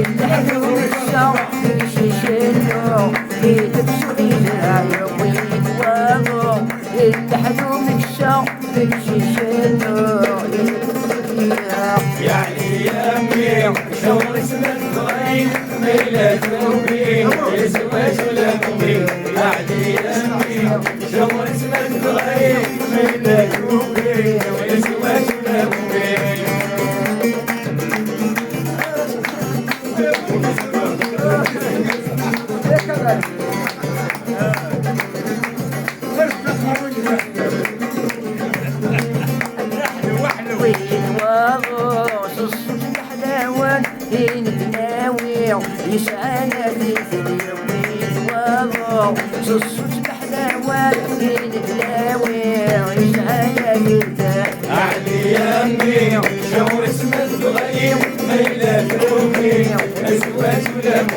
اللحن والشوق يشيشلو يلبسوا العيون ويتواضعوا اللحن والشوق يشيشلو يا علي يا أمي شور اسمك ضعيف ميلة أمي الزواج لأمي يا علي يا أمي شور اسمك ضعيف ميلة أمي الزواج لأمي يسعانا في اليومين واضو صوت بحلاوة بين الهلاوي يسعانا في علي يا أمي شور اسمك ضعيف ميلة أمي الزواج لأمي